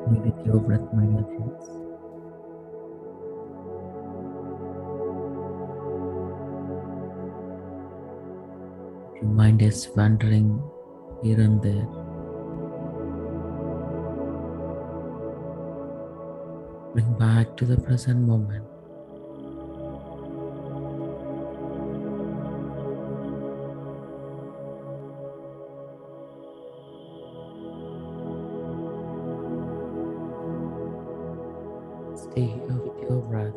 Be with your breath, my dear friends. If your mind is wandering here and there, bring back to the present moment. Stay here with your breath.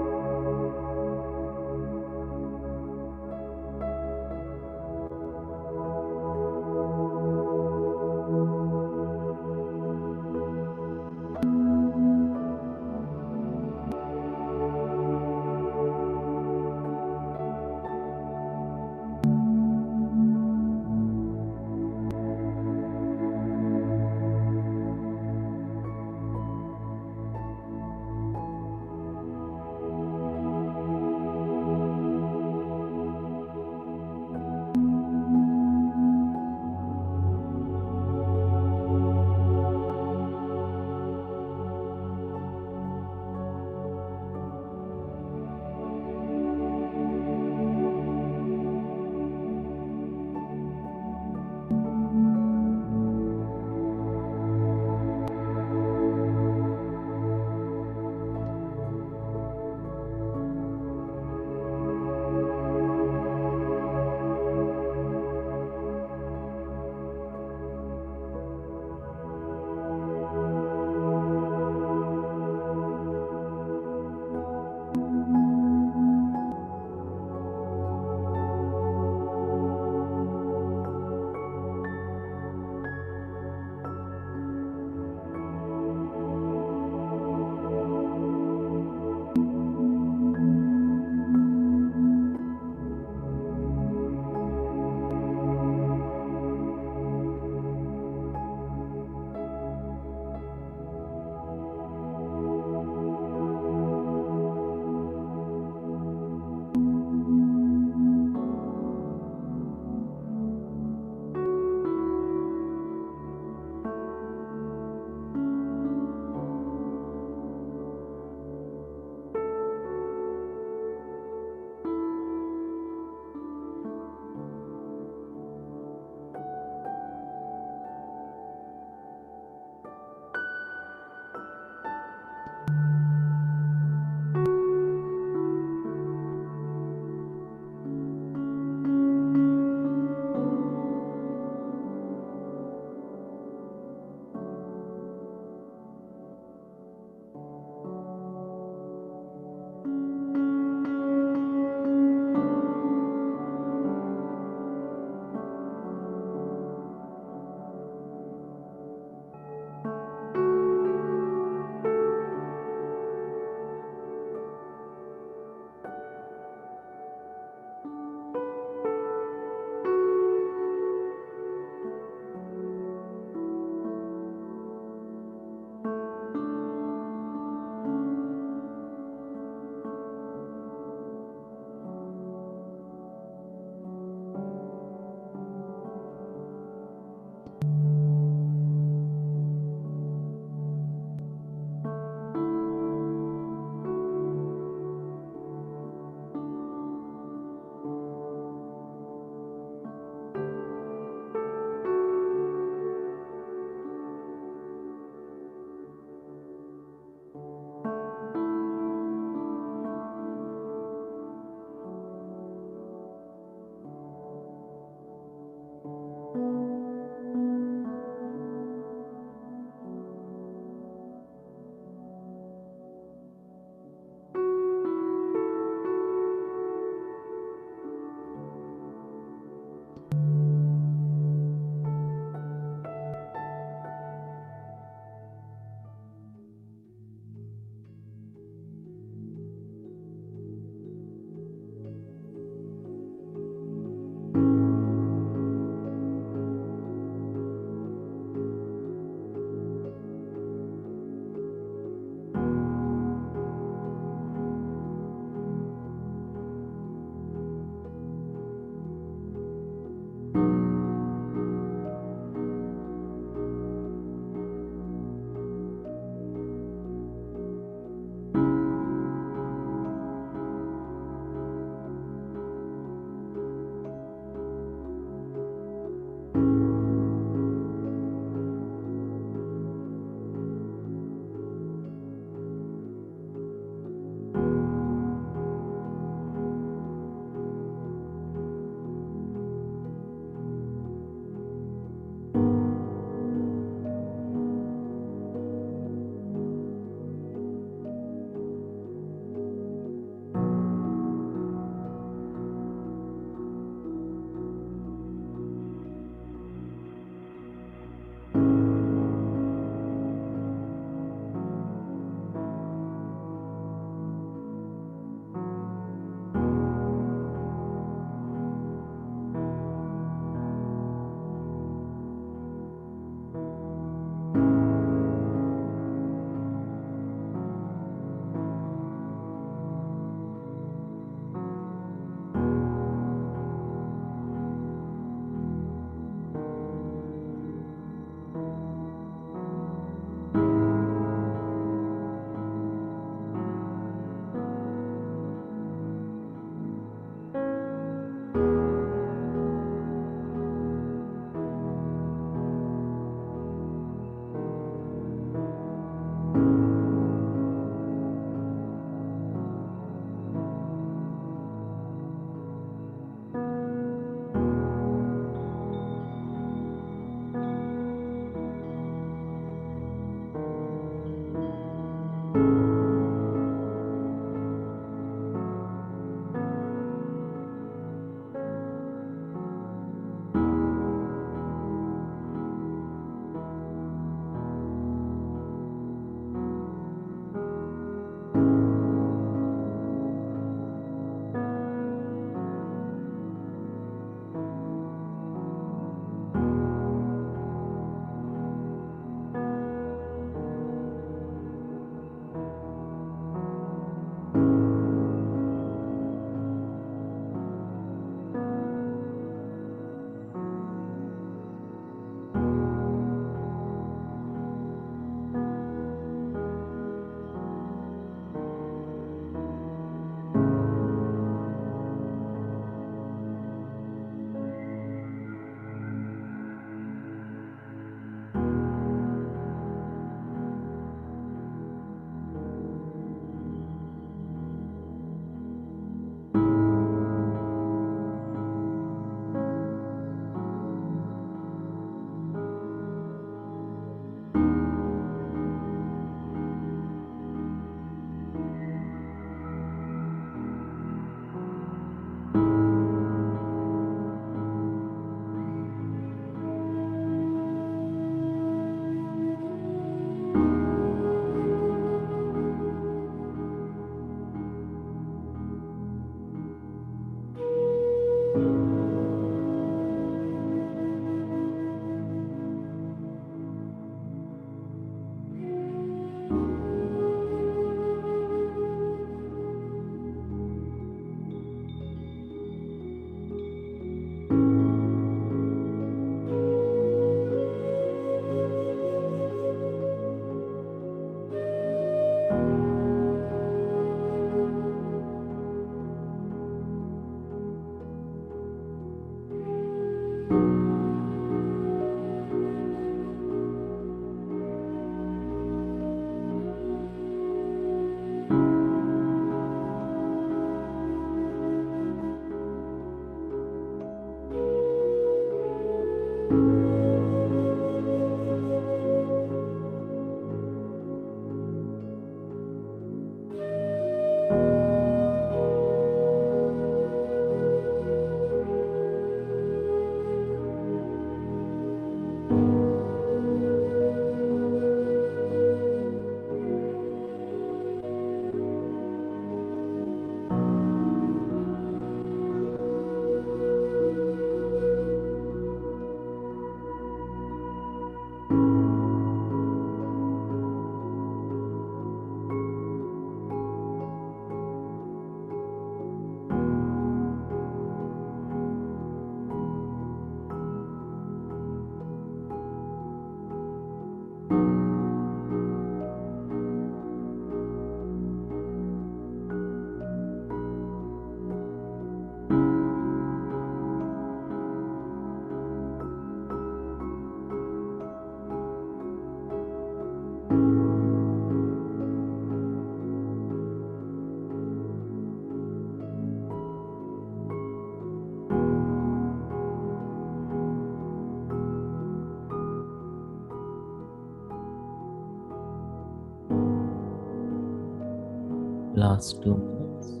Last 2 minutes.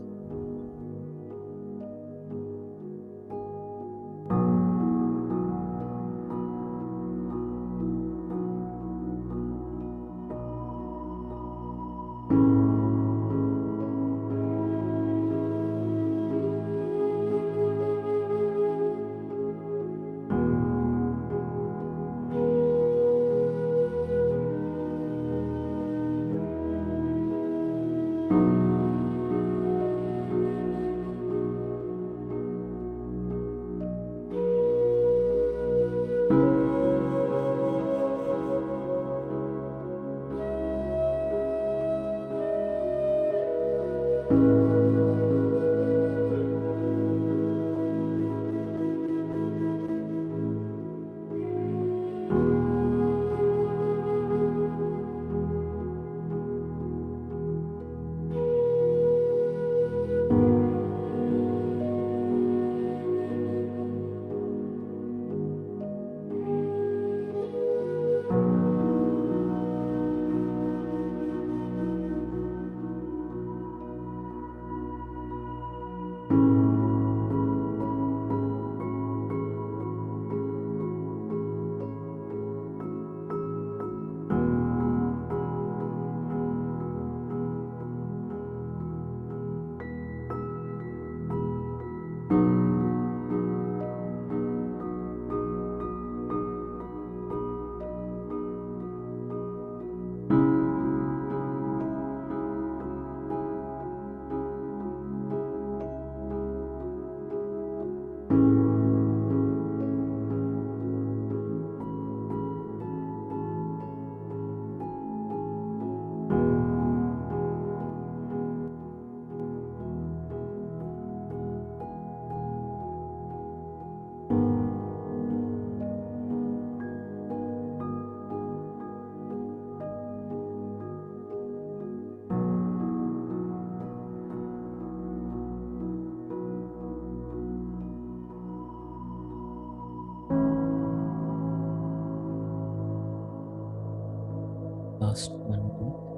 Last 1 minute.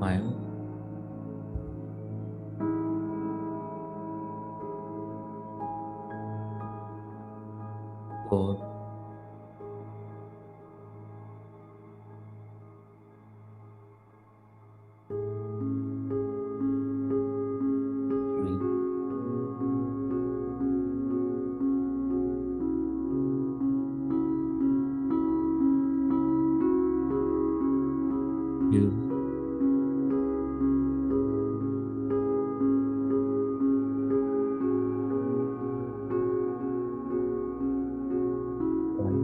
5, 4, 3, 2, 1.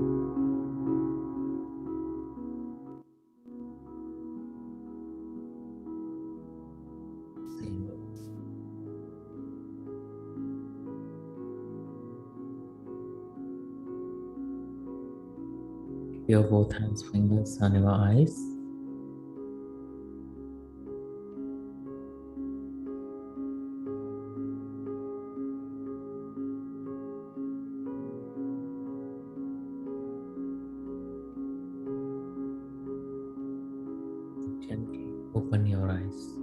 Same. Your both hands, fingers on your eyes. Gently open your eyes.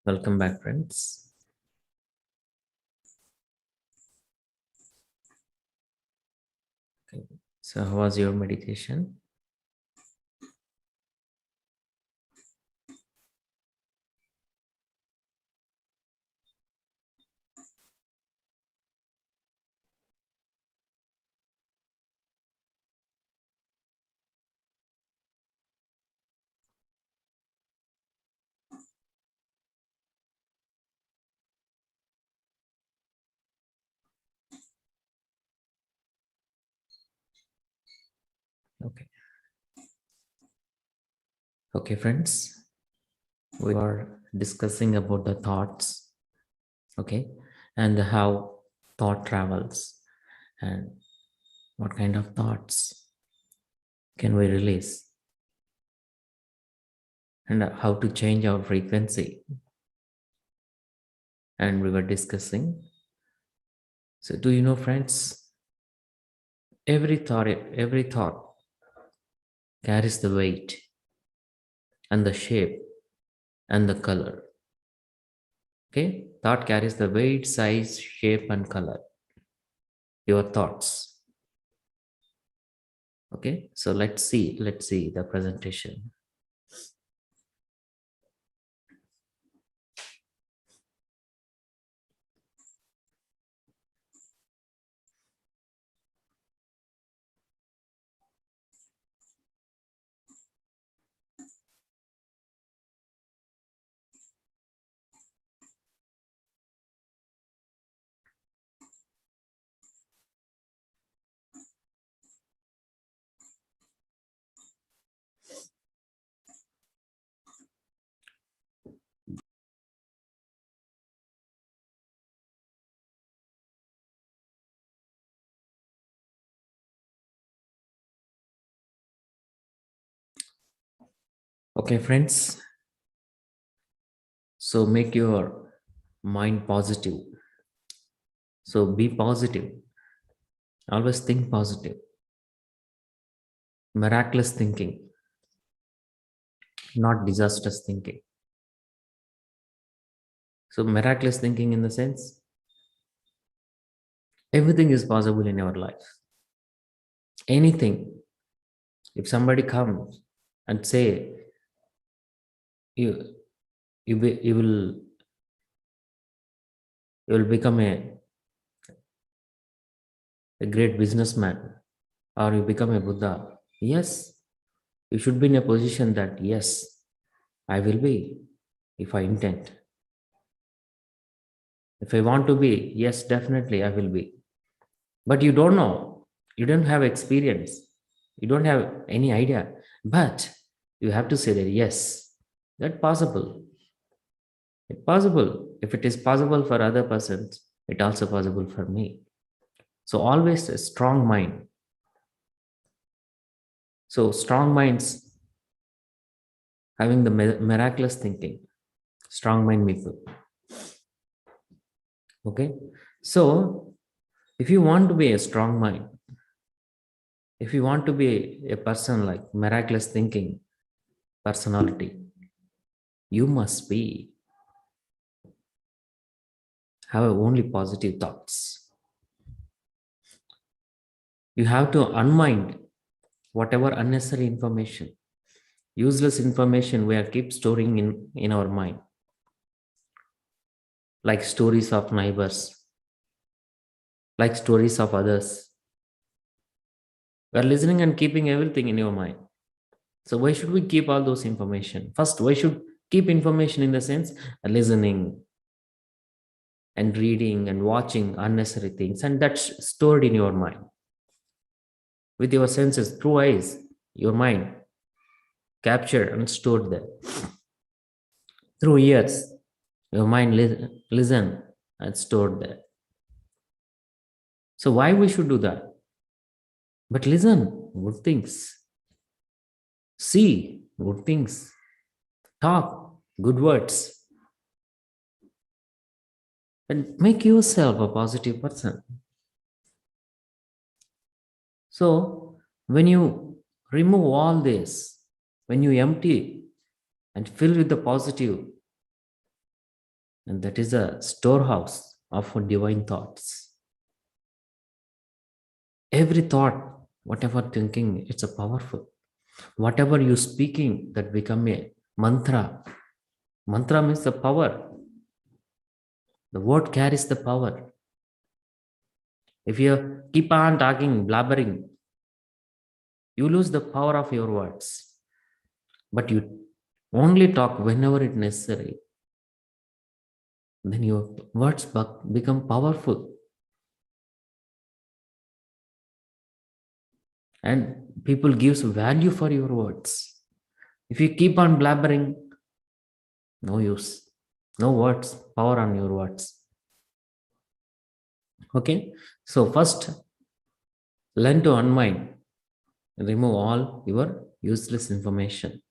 Welcome back, friends. Okay. So, how was your meditation? Okay. Okay, friends. We are discussing about the thoughts. Okay, and how thought travels, and what kind of thoughts can we release, and how to change our frequency. And we were discussing. So, do you know, friends? Every thought carries the weight and the shape and the color. Okay, thought carries the weight, size, shape, and color. Your thoughts. Okay, so let's see the presentation. Okay, friends. So make your mind positive. So be positive. Always think positive. Miraculous thinking, not disastrous thinking. So miraculous thinking in the sense everything is possible in your life. Anything. If somebody comes and say you you will become a great businessman, or you become a Buddha. Yes, you should be in a position that yes, I will be if I intend. If I want to be, yes, definitely I will be. But you don't know, you don't have experience, you don't have any idea. But you have to say that yes, that possible. It's possible. If it is possible for other persons, it also possible for me. So always a strong mind. So strong minds having the miraculous thinking, strong mind people. Okay. So if you want to be a strong mind, if you want to be a person like miraculous thinking personality, you must be have only positive thoughts. You have to unmind whatever unnecessary information, useless information we are keep storing in our mind, like stories of neighbors, like stories of others. We are listening and keeping everything in your mind. So why should we keep all those information? First, why should keep information in the sense listening and reading and watching unnecessary things, and that's stored in your mind with your senses through eyes, your mind captured and stored there through ears, your mind listen and stored there. So why we should do that? But listen good things, see good things, talk good words, and make yourself a positive person. So when you remove all this, when you empty and fill with the positive, and that is a storehouse of divine thoughts. Every thought, whatever thinking, it's a powerful. Whatever you speaking, that become a mantra. Mantra means the power. The word carries the power. If you keep on talking, blabbering, you lose the power of your words. But you only talk whenever it's necessary. Then your words become powerful. And people gives value for your words. If you keep on blabbering, no use. No words, power on your words. Okay. So first, learn to unwind. Remove all your useless information.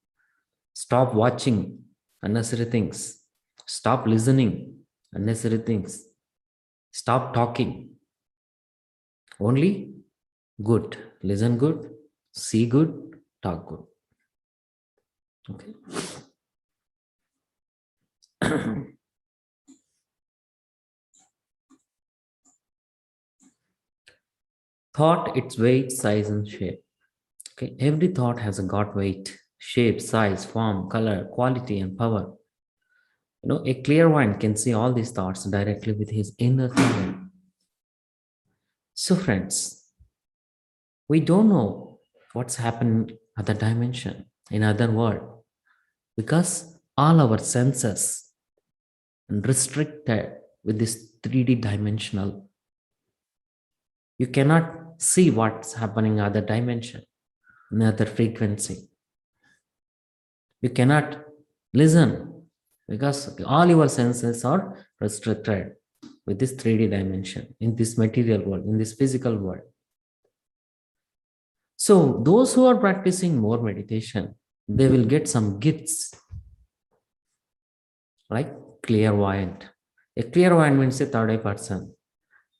Stop watching unnecessary things. Stop listening unnecessary things. Stop talking. Only good. Listen good. See good. Talk good. Okay. Thought, its weight, size, and shape. Okay. Every thought has a got weight, shape, size, form, color, quality, and power. A clairvoyant can see all these thoughts directly with his inner thinking. So, friends, we don't know what's happened at the dimension, in other world, because all our senses are restricted with this 3D dimensional. You cannot see what's happening other dimension, another frequency. You cannot listen because all your senses are restricted with this 3D dimension, in this material world, in this physical world. So those who are practicing more meditation, they will get some gifts like clairvoyant. A clairvoyant means a third eye person.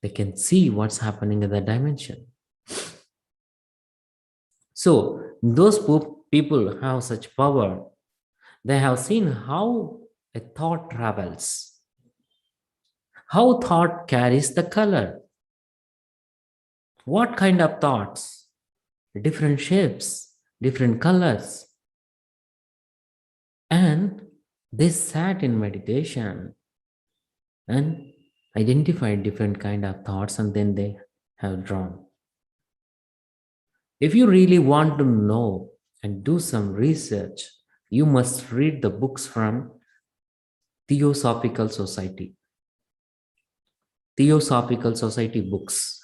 They can see what's happening in the dimension. So those people have such power. They have seen how a thought travels, how thought carries the color, what kind of thoughts, different shapes, different colors. And they sat in meditation and identified different kind of thoughts, and then they have drawn. If you really want to know and do some research, you must read the books from Theosophical Society. Theosophical Society books.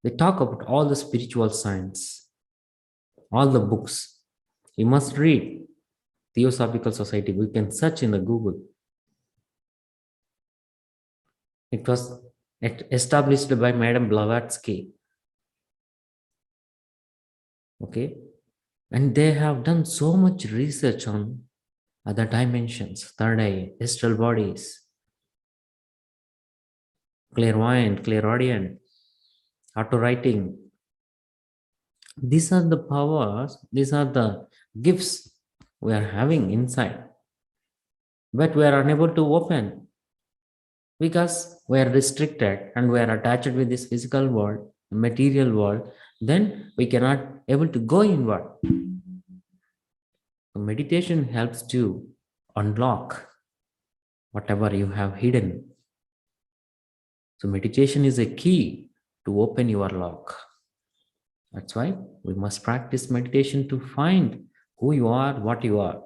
They talk about all the spiritual science, all the books. You must read Theosophical Society. We can search in the Google. It was established by Madame Blavatsky. Okay, and they have done so much research on other dimensions, third eye, astral bodies, clairvoyant, clairaudient, auto writing. These are the powers, these are the gifts we are having inside, but we are unable to open because we are restricted and we are attached with this physical world, material world. Then we cannot able to go inward. So meditation helps to unlock whatever you have hidden. So meditation is a key to open your lock. That's why we must practice meditation to find who you are, what you are,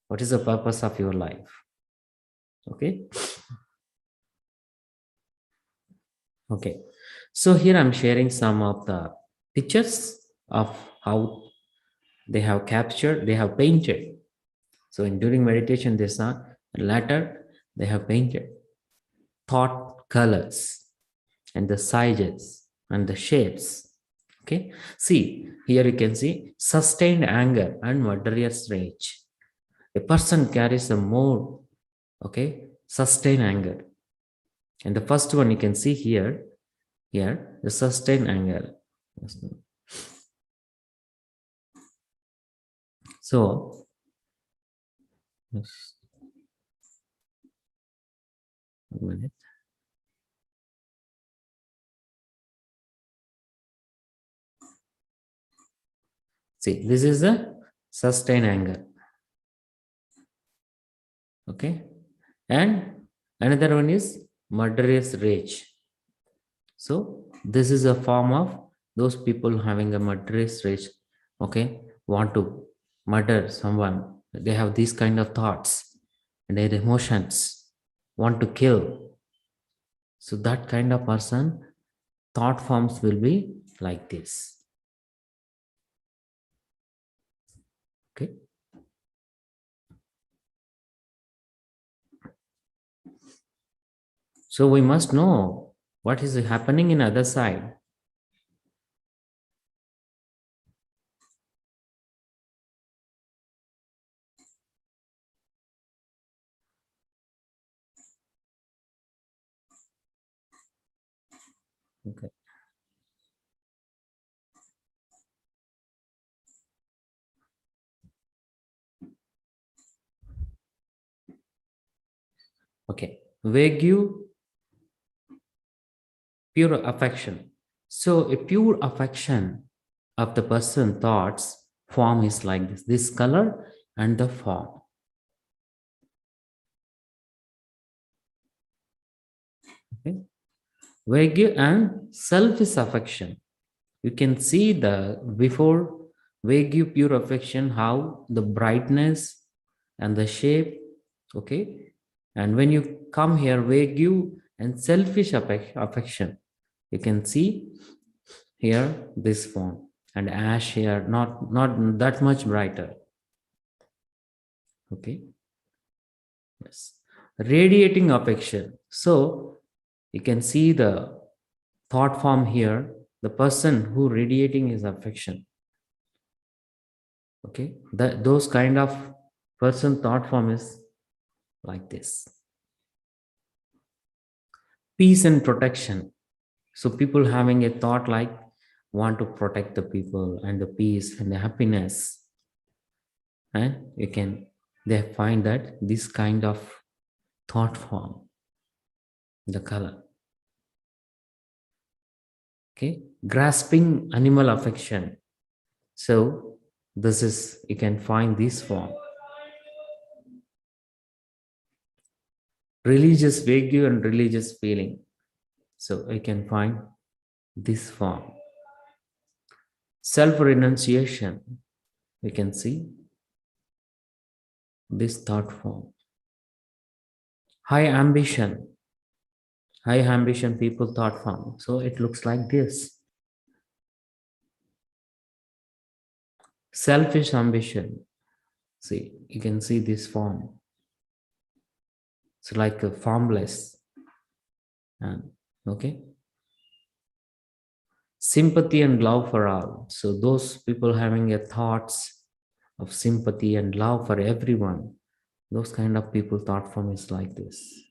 what is the purpose of your life. Okay. Okay. So here I'm sharing some of the pictures of how they have captured, they have painted. So in during meditation, they saw later they have painted thought colors and the sizes and the shapes. Okay. See, here you can see sustained anger and murderous rage. A person carries a more, okay, sustained anger. And the first one you can see here, the sustained anger. So, just a minute. See, this is a sustained anger. Okay. And another one is murderous rage. So, this is a form of those people having a murderous rage. Okay. Want to murder someone. They have these kind of thoughts and their emotions. Want to kill. So, that kind of person, thought forms will be like this. Okay. So we must know what is happening in other side. Okay. Okay. Vague, pure affection. So a pure affection of the person thoughts form is like this color and the form. Okay. Vague and selfish affection. You can see the before vague pure affection, how the brightness and the shape. Okay. And when you come here, vague and selfish affection, you can see here this form, and ash here not that much brighter. Okay. Yes. Radiating affection. So you can see the thought form here, the person who radiating his affection. Okay. Those kind of person thought form is like this. Peace and protection. So people having a thought like want to protect the people and the peace and the happiness. And you can they find that this kind of thought form, the color. Okay. Grasping animal affection. So this is you can find this form. Religious vague and religious feeling. So you can find this form. Self-renunciation. We can see this thought form. High ambition. High ambition people thought form. So it looks like this. Selfish ambition. See, you can see this form. It's like a formless. And okay, sympathy and love for all. So those people having a thoughts of sympathy and love for everyone, those kind of people thought form is like this.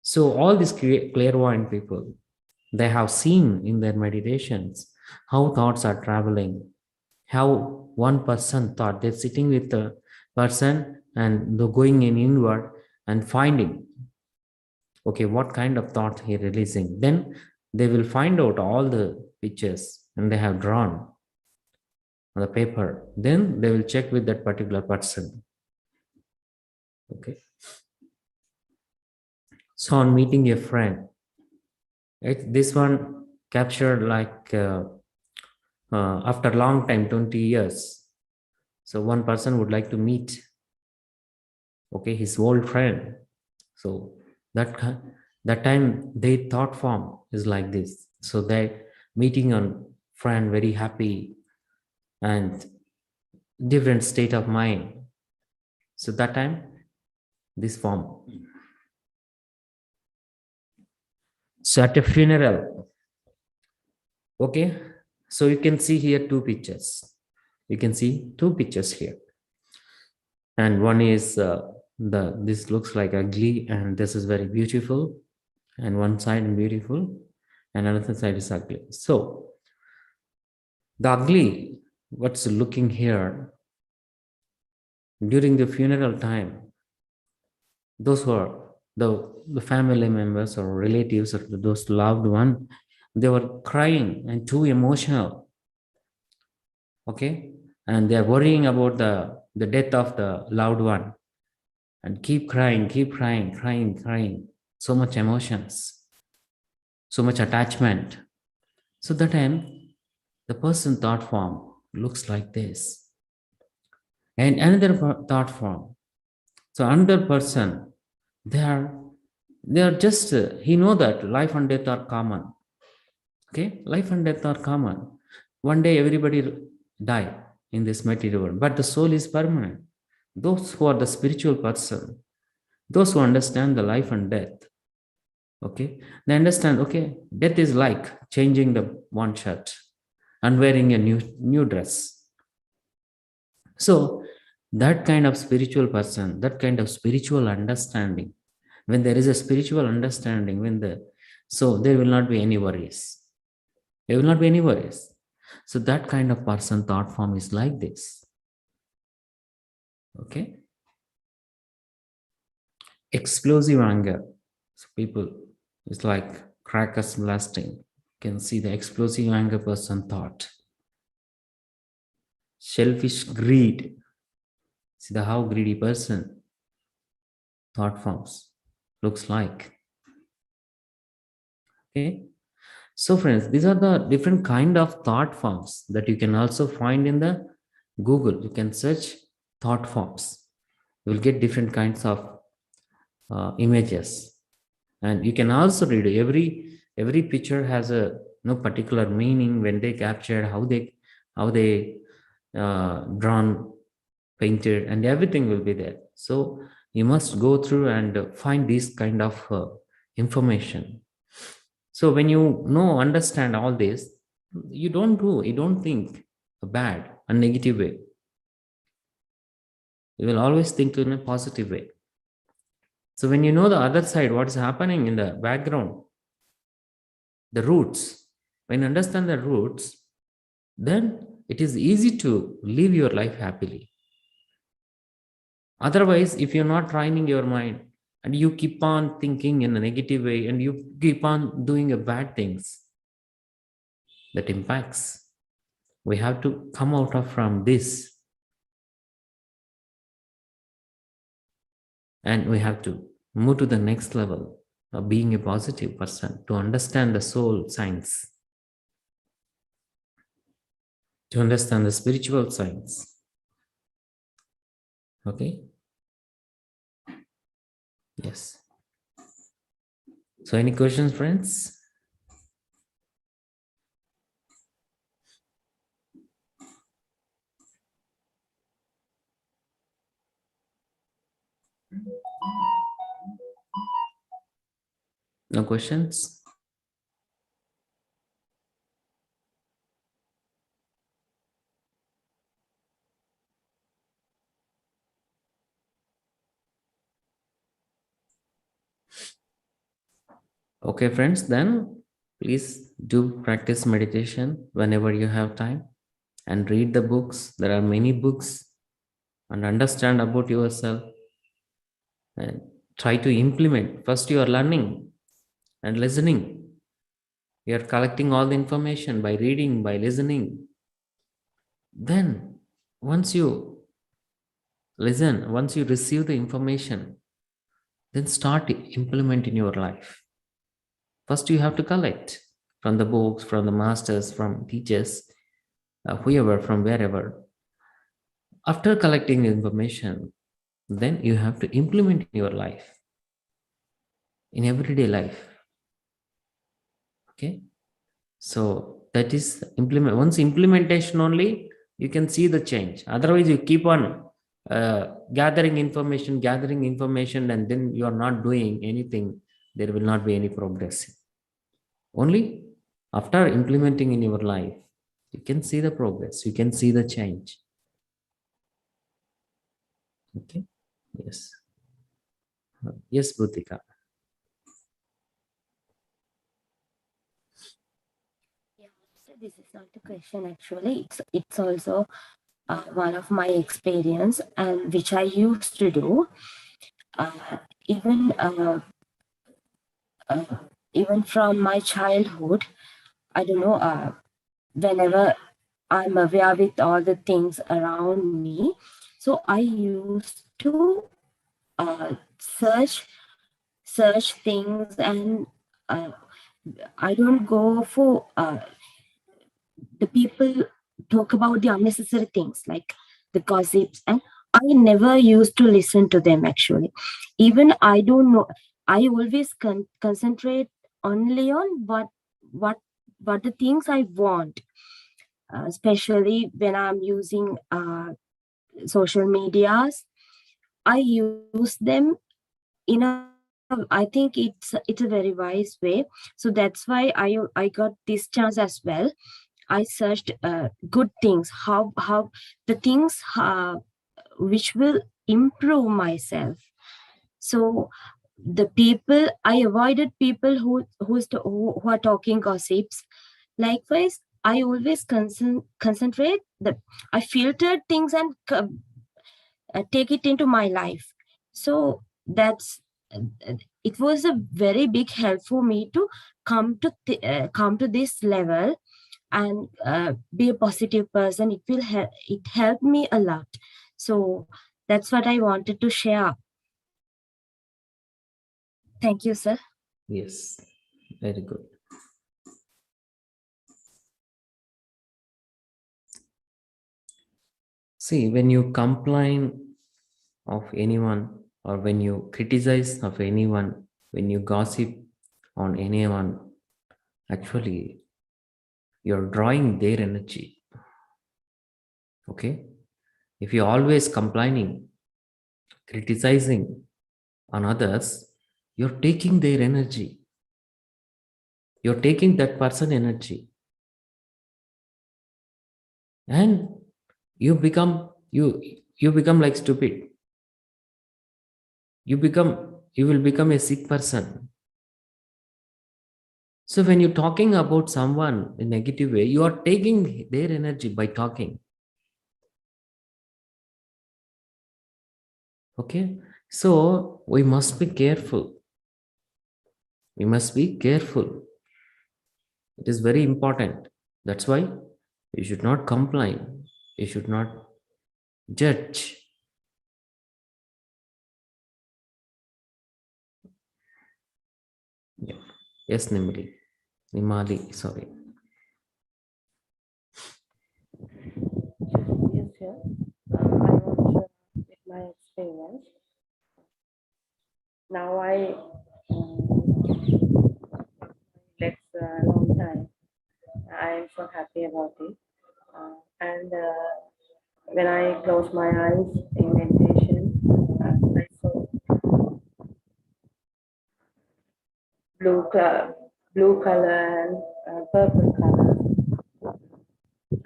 So all these clairvoyant people, they have seen in their meditations how thoughts are traveling, how one person thought they're sitting with the person and they're going in inward and finding, okay, what kind of thought he releasing. Then they will find out all the pictures and they have drawn on the paper. Then they will check with that particular person. Okay. So on meeting a friend, this one captured like after a long time, 20 years. So one person would like to meet, okay, his old friend. So that time they thought form is like this. So they meeting on friend very happy and different state of mind. So that time this form. So at a funeral, okay, so you can see here two pictures. You can see two pictures here, and one is the this looks like ugly, and this is very beautiful, and one side beautiful, and another side is ugly. So the ugly, what's looking here during the funeral time, those who are the family members or relatives or those loved one, they were crying and too emotional, okay, and they are worrying about the death of the loved one and keep crying, crying, so much emotions, so much attachment. So that time the person thought form looks like this, and another thought form. So another person, they are they are just he know that life and death are common. Okay, life and death are common. One day everybody die in this material world, but the soul is permanent. Those who are the spiritual person, those who understand the life and death, okay, they understand. Okay, death is like changing the one shirt and wearing a new dress. So that kind of spiritual person, that kind of spiritual understanding, when there is a spiritual understanding, when the so there will not be any worries. There will not be any worries. So that kind of person thought form is like this. Okay. Explosive anger. So people, it's like crackers blasting. You can see the explosive anger person thought. Selfish greed. See the how greedy person thought forms looks like. Okay. So friends, these are the different kind of thought forms that you can also find in the Google. You can search thought forms. You will get different kinds of images, and you can also read every picture has a no particular meaning when they captured how they drawn, painted, and everything will be there. So you must go through and find this kind of information. So when you know understand all this, you don't think a bad a negative way. You will always think in a positive way. So when you know the other side, what is happening in the background, the roots, when you understand the roots, then it is easy to live your life happily. Otherwise, if you're not training your mind and you keep on thinking in a negative way and you keep on doing a bad things, that impacts. We have to come out of from this, and we have to move to the next level of being a positive person to understand the soul science, to understand the spiritual science. Okay. Yes. So any questions, friends? No questions? Okay, friends, then please do practice meditation whenever you have time and read the books. There are many books, and understand about yourself and try to implement. First, you are learning and listening. You are collecting all the information by reading, by listening. Then, once you listen, once you receive the information, then start implement in your life. First, you have to collect from the books, from the masters, from teachers, whoever, from wherever. After collecting information, then you have to implement in your life, in everyday life. Okay, so that is implement. Once implementation only, you can see the change. Otherwise, you keep on gathering information, and then you are not doing anything. There will not be any progress. Only after implementing in your life, you can see the progress. You can see the change. Okay. Yes. Yes, Bhutika. Yeah, so this is not a question actually. It's also one of my experience and which I used to do. Even uh, even from my childhood, I don't know. Whenever I'm aware with all the things around me, so I used to search things and uh, I don't go for the people talk about the unnecessary things like the gossips, and I never used to listen to them actually. Even I don't know, I always concentrate only on what what the things I want, especially when I'm using social medias. I use them in a, I think it's a very wise way. So that's why I got this chance as well. I searched good things, how the things which will improve myself. So the people I avoided people who are talking gossips. Likewise, I always concentrate the I filtered things and take it into my life. So that's it was a very big help for me to come to this level and be a positive person. It will help, it helped me a lot. So that's what I wanted to share. Thank you, sir. Yes. Very good. See, when you complain of anyone, or when you criticize of anyone, when you gossip on anyone, actually you're drawing their energy. Okay. If you're always complaining, criticizing on others, you're taking their energy. You're taking that person energy, and you become you become like stupid. You will become a sick person. So when you're talking about someone in negative way, you are taking their energy by talking. Okay. So we must be careful. We must be careful. It is very important. That's why you should not complain. You should not judge. Yeah. Yes, Nimali. Nimali, sorry. Yes, sir. I want to share with my experience. Now I takes a long time. I am so happy about it. And when I close my eyes in meditation, I saw blue color and purple color.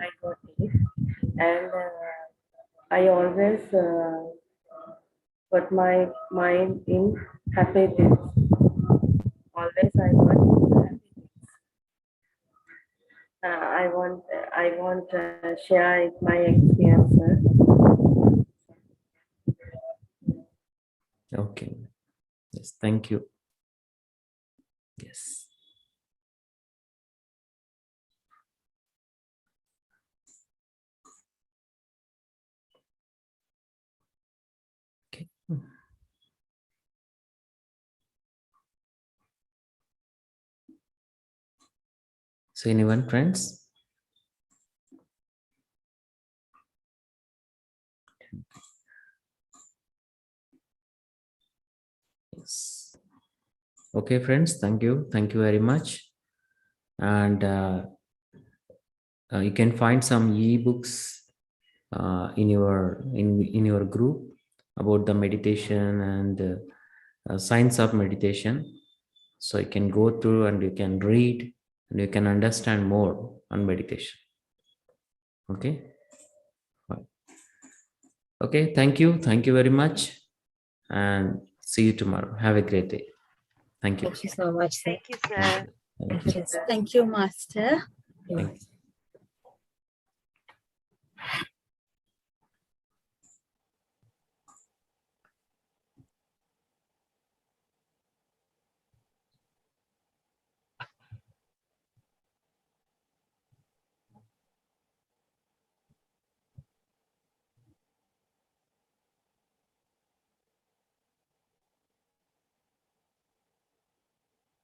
I got it, and I always put my mind in happy things. Always I want happy things. I want to share my experiences. Okay. Yes. Thank you. Yes. Okay. So anyone, friends? Yes. Okay, friends. Thank you. Thank you very much. And you can find some ebooks in your group about the meditation and science of meditation. So you can go through and you can read and you can understand more on meditation. Okay. Fine. Okay. Thank you. Thank you very much. And see you tomorrow. Have a great day. Thank you. Thank you so much, sir. Thank you, sir. Thank you. Yes. Thank you, Master. Thank you.